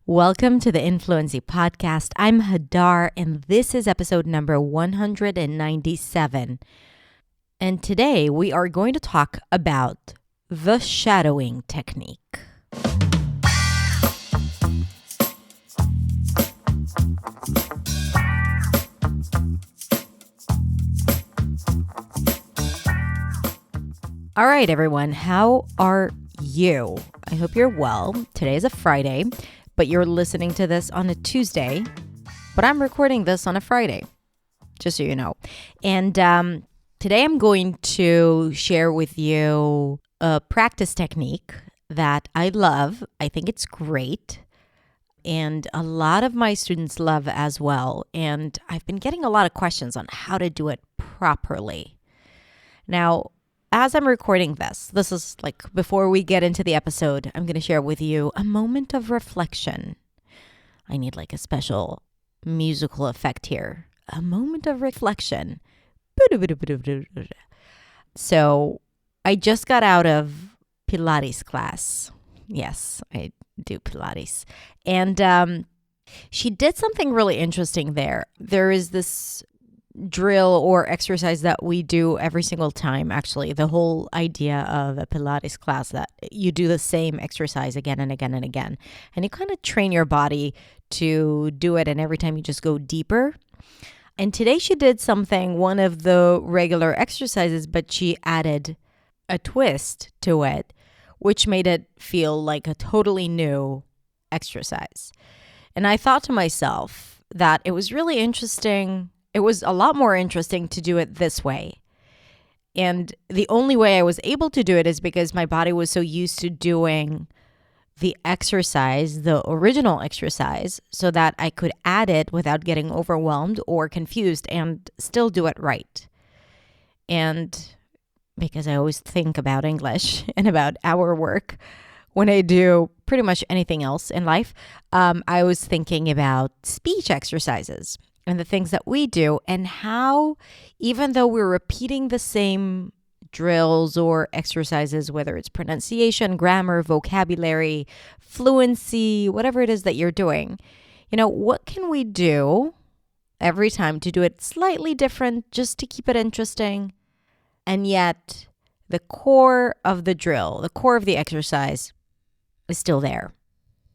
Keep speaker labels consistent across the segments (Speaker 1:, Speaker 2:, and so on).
Speaker 1: Welcome to the Influency Podcast. I'm Hadar, and this is episode number 197. And today we are going to talk about the shadowing technique. All right, everyone, how are you? I hope you're well. Today is a Friday, but you're listening to this on a Tuesday, but I'm recording this on a Friday, just so you know. And today I'm going to share with you a practice technique that I love. I think it's great. And a lot of my students love as well. And I've been getting a lot of questions on how to do it properly. Now, as I'm recording this is like before we get into the episode, I'm going to share with you a moment of reflection. I need like a special musical effect here. A moment of reflection. So I just got out of Pilates class. Yes, I do Pilates. And she did something really interesting there. There is this drill or exercise that we do every single time. Actually, the whole idea of a Pilates class that you do the same exercise again and again and again, and you kind of train your body to do it, and every time you just go deeper. And today she did something, one of the regular exercises, but she added a twist to it, which made it feel like a totally new exercise. And I thought to myself that it was really interesting. It was a lot more interesting to do it this way. And the only way I was able to do it is because my body was so used to doing the exercise, the original exercise, so that I could add it without getting overwhelmed or confused and still do it right. And because I always think about English and about our work when I do pretty much anything else in life, I was thinking about speech exercises and the things that we do, and how even though we're repeating the same drills or exercises, whether it's pronunciation, grammar, vocabulary, fluency, whatever it is that you're doing, what can we do every time to do it slightly different, just to keep it interesting? And yet the core of the drill, the core of the exercise is still there.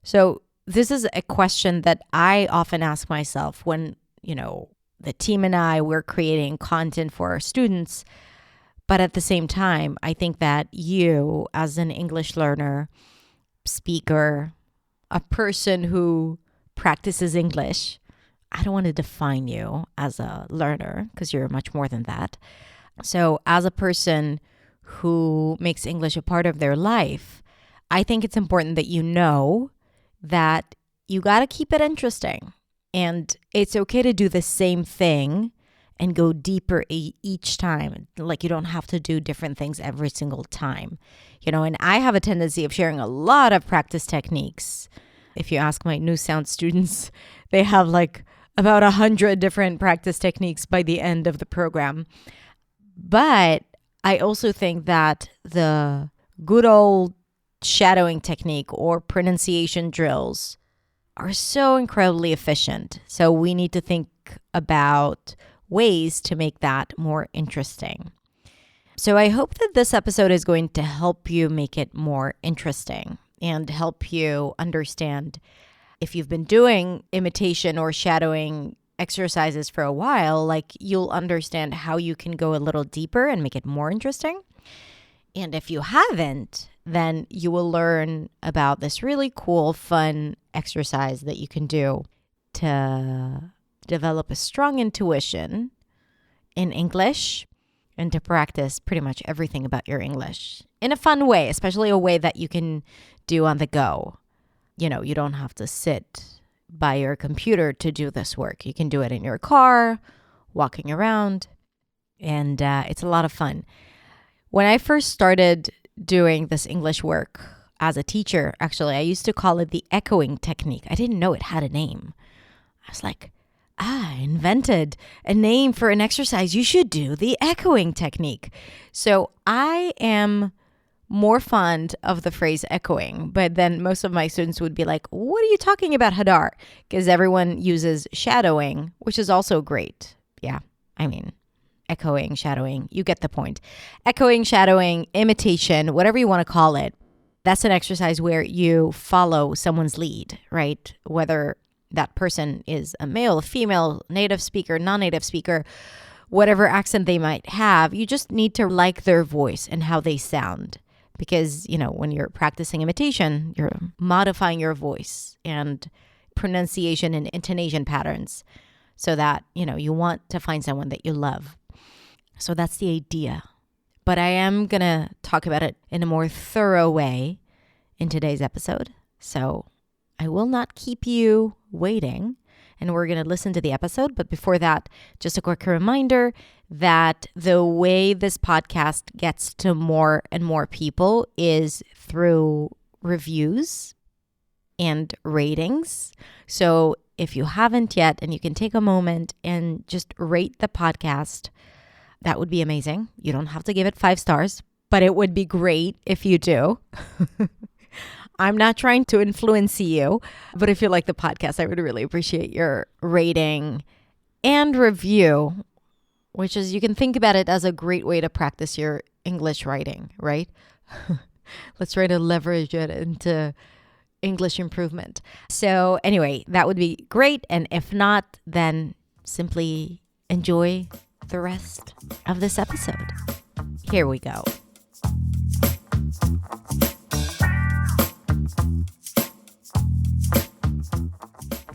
Speaker 1: So this is a question that I often ask myself when the team and we're creating content for our students. But at the same time, I think that you, as an English learner, speaker, a person who practices English, I don't want to define you as a learner because you're much more than that. So as a person who makes English a part of their life, I think it's important that you know that you got to keep it interesting. And it's okay to do the same thing and go deeper each time. Like, you don't have to do different things every single time. And I have a tendency of sharing a lot of practice techniques. If you ask my new sound students, they have like about 100 different practice techniques by the end of the program. But I also think that the good old shadowing technique or pronunciation drills are so incredibly efficient. So we need to think about ways to make that more interesting. So I hope that this episode is going to help you make it more interesting and help you understand, if you've been doing imitation or shadowing exercises for a while, like, you'll understand how you can go a little deeper and make it more interesting. And if you haven't, then you will learn about this really cool, fun exercise that you can do to develop a strong intuition in English and to practice pretty much everything about your English in a fun way, especially a way that you can do on the go. You don't have to sit by your computer to do this work. You can do it in your car, walking around, and it's a lot of fun. When I first started doing this English work as a teacher, actually, I used to call it the echoing technique. I didn't know it had a name. I was like, I invented a name for an exercise. You should do the echoing technique. So I am more fond of the phrase echoing, but then most of my students would be like, what are you talking about, Hadar? Because everyone uses shadowing, which is also great. Yeah, I mean, echoing, shadowing, you get the point. Echoing, shadowing, imitation, whatever you want to call it, that's an exercise where you follow someone's lead, right? Whether that person is a male, a female, native speaker, non-native speaker, whatever accent they might have, you just need to like their voice and how they sound. Because, when you're practicing imitation, you're modifying your voice and pronunciation and intonation patterns so that, you want to find someone that you love. So that's the idea. But I am going to talk about it in a more thorough way in today's episode. So I will not keep you waiting, and we're going to listen to the episode. But before that, just a quick reminder that the way this podcast gets to more and more people is through reviews and ratings. So if you haven't yet, and you can take a moment and just rate the podcast, that would be amazing. You don't have to give it 5 stars, but it would be great if you do. I'm not trying to influence you, but if you like the podcast, I would really appreciate your rating and review, which is, you can think about it as a great way to practice your English writing, right? Let's try to leverage it into English improvement. So anyway, that would be great. And if not, then simply enjoy the rest of this episode. Here we go.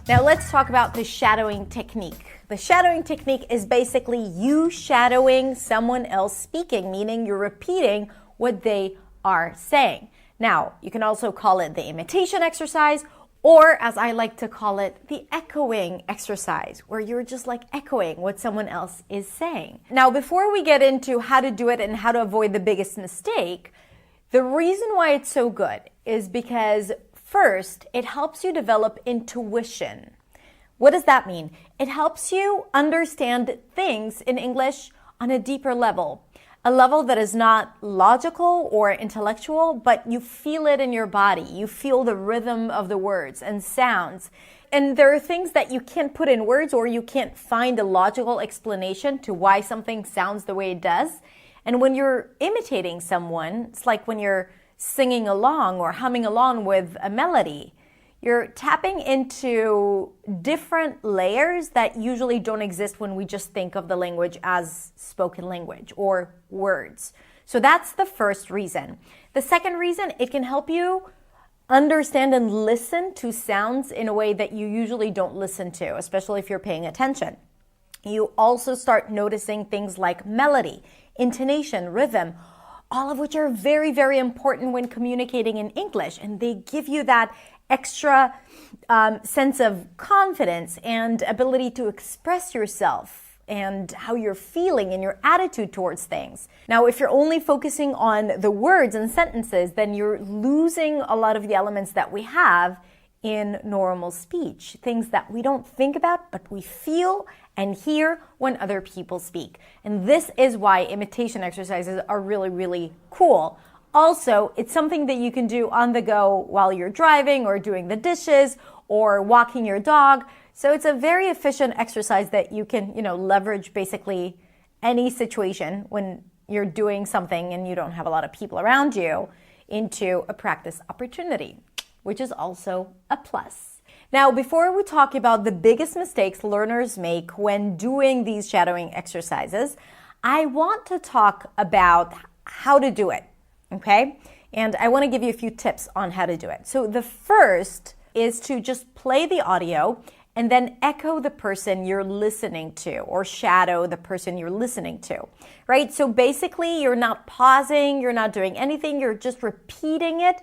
Speaker 1: Now let's talk about the shadowing technique. The shadowing technique is basically you shadowing someone else speaking, meaning you're repeating what they are saying. Now, you can also call it the imitation exercise, or as I like to call it, the echoing exercise, where you're just like echoing what someone else is saying. Now, before we get into how to do it and how to avoid the biggest mistake, the reason why it's so good is because first, it helps you develop intuition. What does that mean? It helps you understand things in English on a deeper level, a level that is not logical or intellectual, but you feel it in your body. You feel the rhythm of the words and sounds. And there are things that you can't put in words, or you can't find a logical explanation to why something sounds the way it does. And when you're imitating someone, it's like when you're singing along or humming along with a melody. You're tapping into different layers that usually don't exist when we just think of the language as spoken language or words. So that's the first reason. The second reason, it can help you understand and listen to sounds in a way that you usually don't listen to, especially if you're paying attention. You also start noticing things like melody, intonation, rhythm, all of which are very, very important when communicating in English. And they give you that extra sense of confidence and ability to express yourself and how you're feeling and your attitude towards things. Now, if you're only focusing on the words and sentences, then you're losing a lot of the elements that we have in normal speech, things that we don't think about, but we feel and hear when other people speak. And this is why imitation exercises are really, really cool. Also, it's something that you can do on the go while you're driving or doing the dishes or walking your dog. So it's a very efficient exercise that you can, leverage basically any situation when you're doing something and you don't have a lot of people around you into a practice opportunity, which is also a plus. Now, before we talk about the biggest mistakes learners make when doing these shadowing exercises, I want to talk about how to do it, okay? And I want to give you a few tips on how to do it. So the first is to just play the audio and then echo the person you're listening to or shadow the person you're listening to, right? So basically, you're not pausing, you're not doing anything, you're just repeating it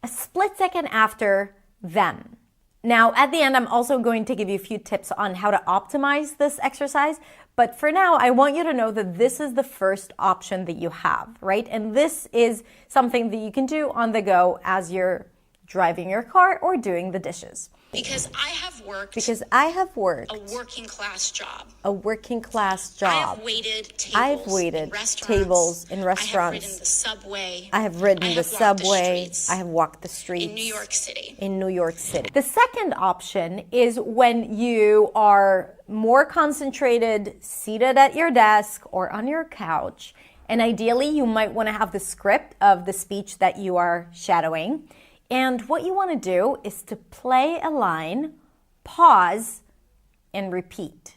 Speaker 1: a split second after them. Now, at the end, I'm also going to give you a few tips on how to optimize this exercise. But for now, I want you to know that this is the first option that you have, right? And this is something that you can do on the go as you're driving your car, or doing the dishes.
Speaker 2: Because I have worked
Speaker 1: a
Speaker 2: working class job.
Speaker 1: A working class
Speaker 2: I
Speaker 1: job.
Speaker 2: have waited
Speaker 1: I've
Speaker 2: tables
Speaker 1: waited
Speaker 2: in restaurants.
Speaker 1: tables in
Speaker 2: I have
Speaker 1: restaurants.
Speaker 2: ridden the subway.
Speaker 1: I have ridden the
Speaker 2: walked
Speaker 1: subway.
Speaker 2: streets
Speaker 1: I have walked the streets.
Speaker 2: in New York City.
Speaker 1: In New York City. The second option is when you are more concentrated, seated at your desk or on your couch, and ideally you might want to have the script of the speech that you are shadowing. And what you want to do is to play a line, pause, and repeat.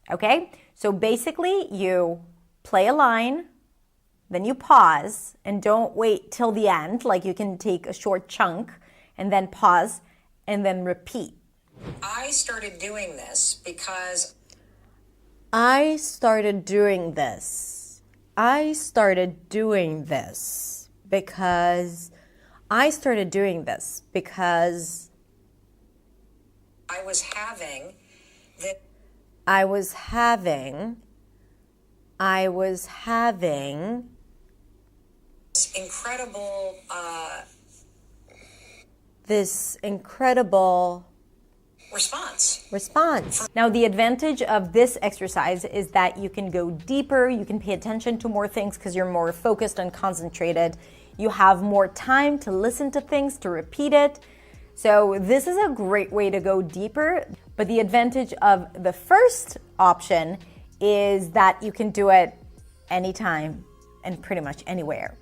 Speaker 1: Okay? So basically you play a line, then you pause, and don't wait till the end. Like, you can take a short chunk and then pause and then repeat.
Speaker 3: I started doing this because
Speaker 1: I started doing this because I was having this incredible response. Now, the advantage of this exercise is that you can go deeper, you can pay attention to more things because you're more focused and concentrated. You have more time to listen to things, to repeat it. So this is a great way to go deeper. But the advantage of the first option is that you can do it anytime and pretty much anywhere.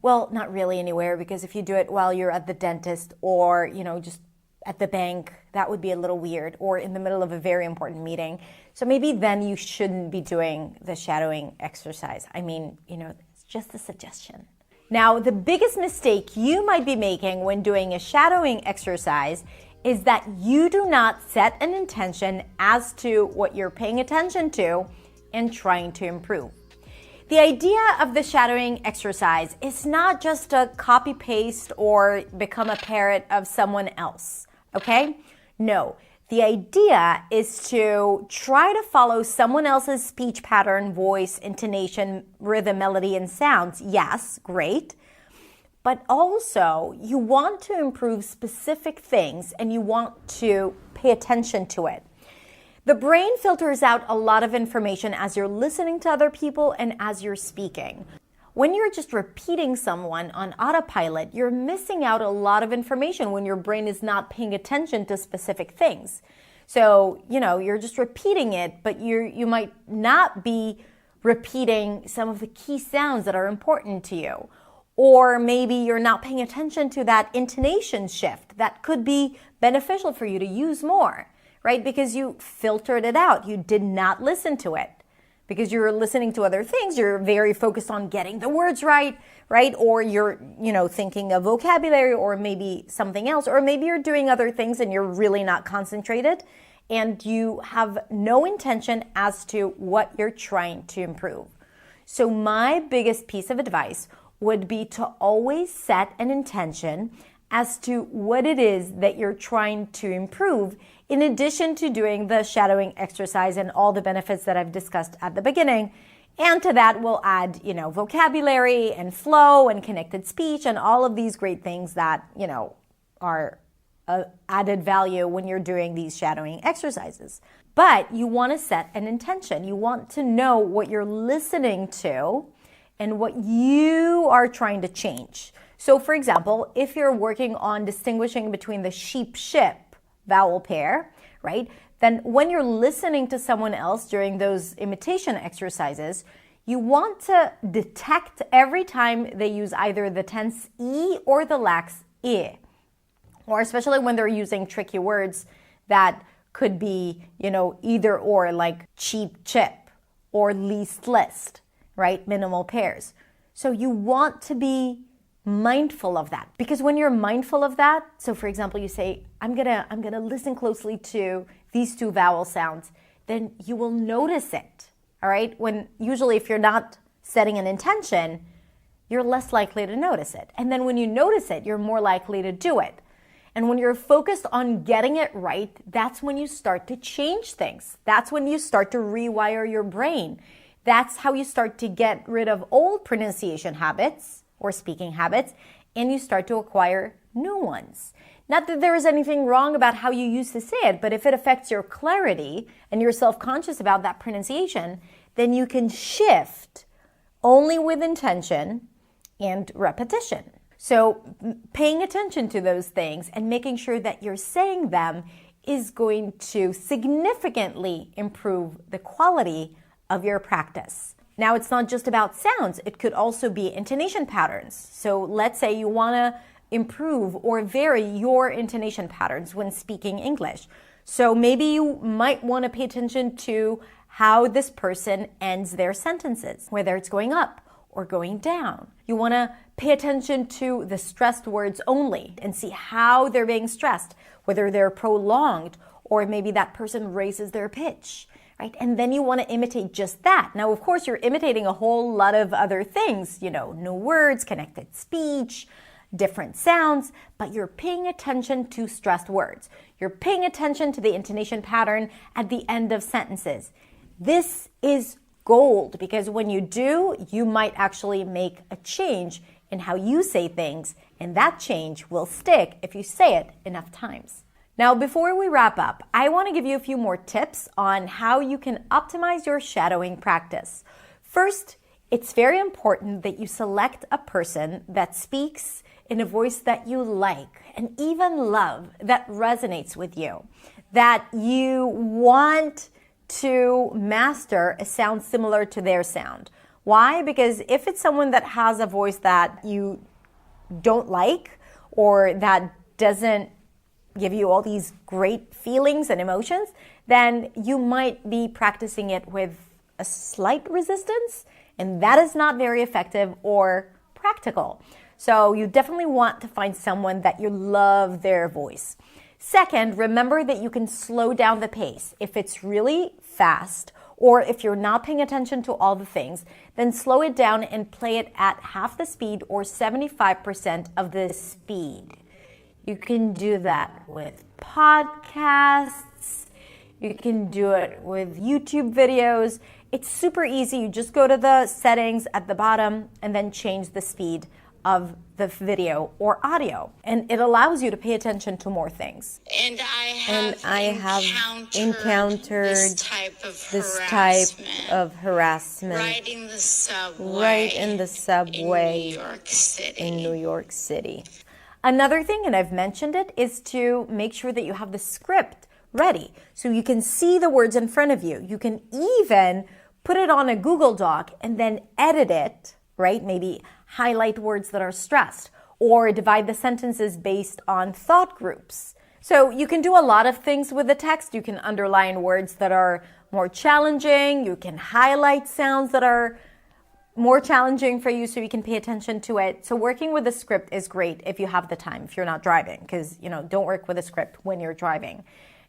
Speaker 1: Well, not really anywhere, because if you do it while you're at the dentist or, just at the bank, that would be a little weird, or in the middle of a very important meeting. So maybe then you shouldn't be doing the shadowing exercise. I mean, it's just a suggestion. Now, the biggest mistake you might be making when doing a shadowing exercise is that you do not set an intention as to what you're paying attention to and trying to improve. The idea of the shadowing exercise is not just to copy paste or become a parrot of someone else, okay? No, the idea is to try to follow someone else's speech pattern, voice, intonation, rhythm, melody, and sounds. Yes, great. But also, you want to improve specific things and you want to pay attention to it. The brain filters out a lot of information as you're listening to other people and as you're speaking. When you're just repeating someone on autopilot, you're missing out a lot of information when your brain is not paying attention to specific things. So, you're just repeating it, but you might not be repeating some of the key sounds that are important to you. Or maybe you're not paying attention to that intonation shift that could be beneficial for you to use more, right? Because you filtered it out. You did not listen to it. Because you're listening to other things, you're very focused on getting the words right? Or you're, thinking of vocabulary or maybe something else. Or maybe you're doing other things and you're really not concentrated and you have no intention as to what you're trying to improve. So my biggest piece of advice would be to always set an intention as to what it is that you're trying to improve, in addition to doing the shadowing exercise and all the benefits that I've discussed at the beginning. And to that, we'll add, vocabulary and flow and connected speech and all of these great things that, are added value when you're doing these shadowing exercises. But you want to set an intention. You want to know what you're listening to and what you are trying to change. So for example, if you're working on distinguishing between the sheep-ship vowel pair, right? Then when you're listening to someone else during those imitation exercises, you want to detect every time they use either the tense E or the lax I. Or especially when they're using tricky words that could be, either or, like cheap chip or least list, right? Minimal pairs. So you want to be mindful of that, because when you're mindful of that, so for example, you say, I'm gonna listen closely to these two vowel sounds, then you will notice it. All right. When usually if you're not setting an intention, you're less likely to notice it. And then when you notice it, you're more likely to do it. And when you're focused on getting it right, that's when you start to change things. That's when you start to rewire your brain. That's how you start to get rid of old pronunciation habits or speaking habits, and you start to acquire new ones. Not that there is anything wrong about how you used to say it, but if it affects your clarity and you're self-conscious about that pronunciation, then you can shift only with intention and repetition. So paying attention to those things and making sure that you're saying them is going to significantly improve the quality of your practice. Now, it's not just about sounds. It could also be intonation patterns. So let's say you want to improve or vary your intonation patterns when speaking English. So maybe you might want to pay attention to how this person ends their sentences, whether it's going up or going down. You want to pay attention to the stressed words only and see how they're being stressed, whether they're prolonged or maybe that person raises their pitch, right? And then you want to imitate just that. Now, of course, you're imitating a whole lot of other things, new words, connected speech, different sounds, but you're paying attention to stressed words. You're paying attention to the intonation pattern at the end of sentences. This is gold because when you do, you might actually make a change in how you say things, and that change will stick if you say it enough times. Now, before we wrap up, I want to give you a few more tips on how you can optimize your shadowing practice. First, it's very important that you select a person that speaks in a voice that you like and even love, that resonates with you, that you want to master a sound similar to their sound. Why? Because if it's someone that has a voice that you don't like or that doesn't give you all these great feelings and emotions, then you might be practicing it with a slight resistance, and that is not very effective or practical. So you definitely want to find someone that you love their voice. Second, remember that you can slow down the pace. If it's really fast or if you're not paying attention to all the things, then slow it down and play it at half the speed or 75% of the speed. You can do that with podcasts. You can do it with YouTube videos. It's super easy. You just go to the settings at the bottom and then change the speed of the video or audio. And it allows you to pay attention to more things.
Speaker 2: And I have encountered this type of harassment riding the subway
Speaker 1: in New York City. Another thing, and I've mentioned it, is to make sure that you have the script ready so you can see the words in front of you. You can even put it on a Google Doc and then edit it, right? Maybe highlight words that are stressed or divide the sentences based on thought groups. So you can do a lot of things with the text. You can underline words that are more challenging. You can highlight sounds that are more challenging for you so you can pay attention to it. So working with a script is great if you have the time, if you're not driving, because, don't work with a script when you're driving.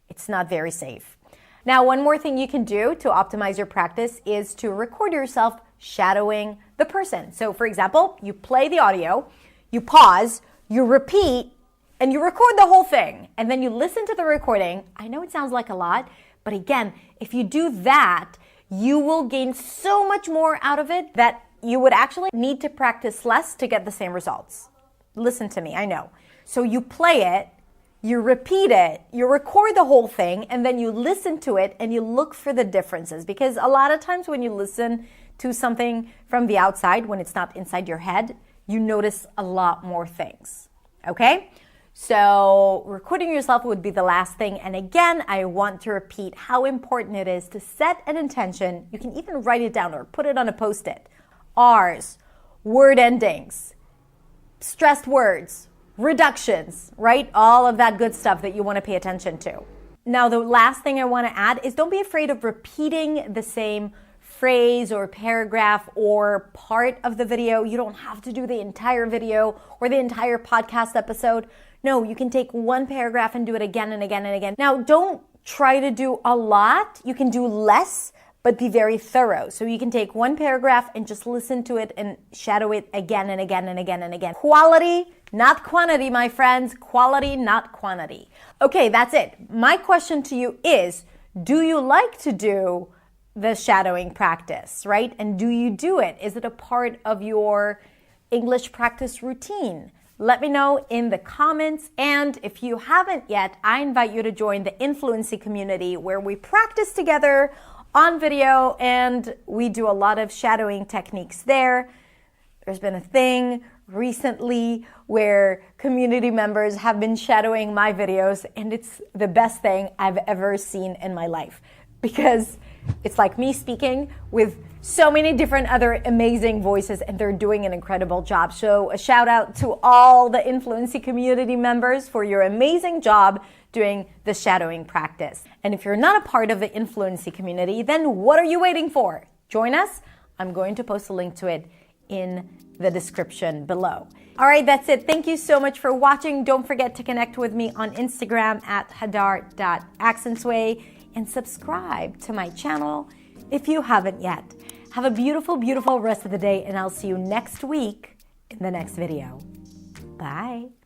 Speaker 1: It's not very safe. Now, one more thing you can do to optimize your practice is to record yourself shadowing the person. So for example, you play the audio, you pause, you repeat, and you record the whole thing. And then you listen to the recording. I know it sounds like a lot, but again, if you do that, you will gain so much more out of it that you would actually need to practice less to get the same results. Listen to me, I know. So you play it, you repeat it, you record the whole thing, and then you listen to it and you look for the differences. Because a lot of times when you listen to something from the outside, when it's not inside your head, you notice a lot more things, okay? So recording yourself would be the last thing. And again, I want to repeat how important it is to set an intention. You can even write it down or put it on a Post-it. R's, word endings, stressed words, reductions, right? All of that good stuff that you want to pay attention to. Now, the last thing I want to add is don't be afraid of repeating the same phrase or paragraph or part of the video. You don't have to do the entire video or the entire podcast episode. No, you can take one paragraph and do it again and again and again. Now, don't try to do a lot. You can do less, but be very thorough. So you can take one paragraph and just listen to it and shadow it again and again and again and again. Quality, not quantity, my friends. Quality, not quantity. Okay, that's it. My question to you is, do you like to do the shadowing practice, right? And do you do it? Is it a part of your English practice routine?
Speaker 2: Let me know in the comments. And if you haven't yet, I invite you to join the Influency community where we practice together on video and we do a lot of shadowing techniques there. There's been a thing recently where community members have been shadowing my videos, and it's the best thing I've ever seen in my life because it's like me speaking with so many different other amazing voices, and they're doing an incredible job. So a shout out to all the Influency community members for your amazing job doing the shadowing practice. And if you're not a part of the Influency community, then what are you waiting for? Join us. I'm going to post a link to it in the description below. All right, that's it. Thank you so much for watching. Don't forget to connect with me on Instagram at hadar.accentsway and subscribe to my channel if you haven't yet. Have a beautiful, beautiful rest of the day, and I'll see you next week in the next video. Bye.